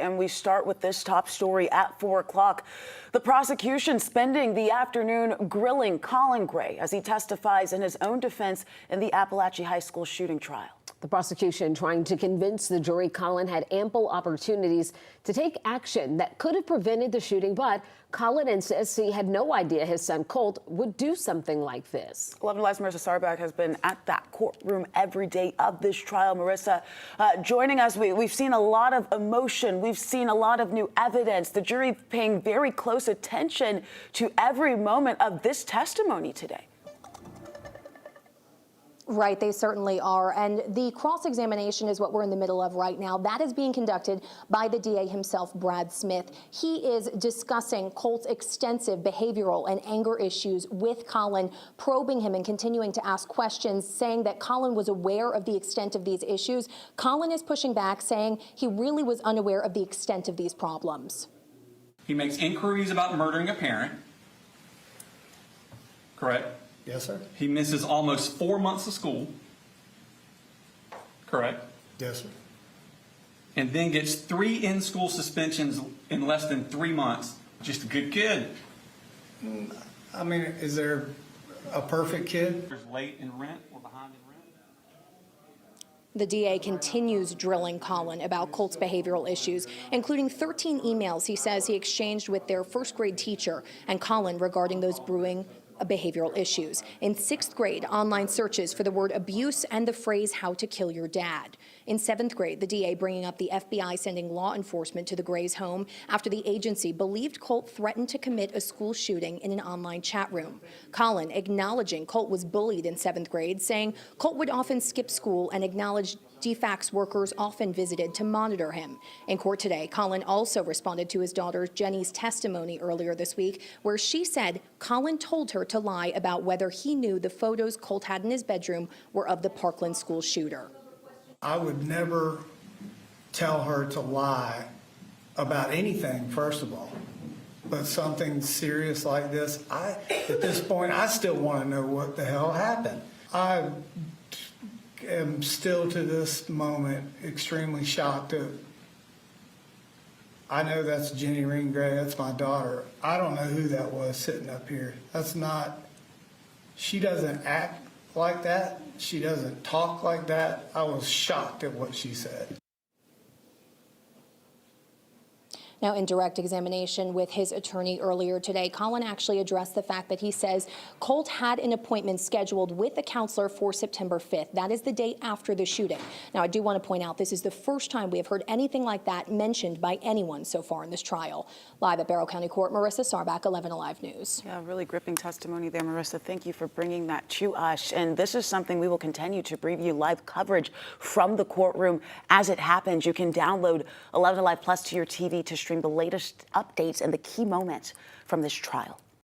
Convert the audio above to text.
And we start with this top story at 4 o'clock. The prosecution spending the afternoon grilling Colin Gray as he testifies in his own defense in the Apalachee High School shooting trial. The prosecution trying to convince the jury Colin had ample opportunities to take action that could have prevented the shooting, but Colin insists he had no idea his son Colt would do something like this. 11 Alive's Marissa Sarbach has been at that courtroom every day of this trial. Marissa, joining us, we've seen a lot of emotion. We've seen a lot of new evidence. The jury paying very close attention to every moment of this testimony today. Right, they certainly are. And the cross-examination is what we're in the middle of right now. That is being conducted by the DA himself, Brad Smith. He is discussing Colt's extensive behavioral and anger issues with Colin, probing him and continuing to ask questions, saying that Colin was aware of the extent of these issues. Colin is pushing back, saying he really was unaware of the extent of these problems. He makes inquiries about murdering a parent. Correct? Yes, sir. He misses almost 4 months of school. Correct? Yes, sir. And then gets 3 in-school suspensions in less than 3 months. Just a good kid. I mean, is there a perfect kid? There's late in rent or behind in rent. The DA continues drilling Colin about Colt's behavioral issues, including 13 emails he says he exchanged with their first-grade teacher and Colin regarding those brewing behavioral issues. In 6th grade, online searches for the word abuse and the phrase "how to kill your dad." In 7th grade, the DA bringing up the FBI sending law enforcement to the Grays' home after the agency believed Colt threatened to commit a school shooting in an online chat room. Colin acknowledging Colt was bullied in 7th grade, saying Colt would often skip school, and acknowledged DFACS workers often visited to monitor him. In court today, Colin also responded to his daughter Jenny's testimony earlier this week, where she said Colin told her to lie about whether he knew the photos Colt had in his bedroom were of the Parkland school shooter. I would never tell her to lie about anything, first of all. But something serious like this, at this point, I still want to know what the hell happened. I am still to this moment extremely shocked. I know that's Jenny Gray, that's my daughter. I don't know who that was sitting up here. That's not, she doesn't act like that. She doesn't talk like that. I was shocked at what she said. Now, in direct examination with his attorney earlier today, Colin actually addressed the fact that he says Colt had an appointment scheduled with a counselor for September 5th. That is the day after the shooting. Now, I do want to point out this is the first time we have heard anything like that mentioned by anyone so far in this trial. Live at Barrow County Court, Marissa Sarbach, 11 Alive News. Yeah, really gripping testimony there, Marissa. Thank you for bringing that to us. And this is something we will continue to bring you live coverage from the courtroom as it happens. You can download 11 Alive Plus to your TV to stream the latest updates and the key moments from this trial.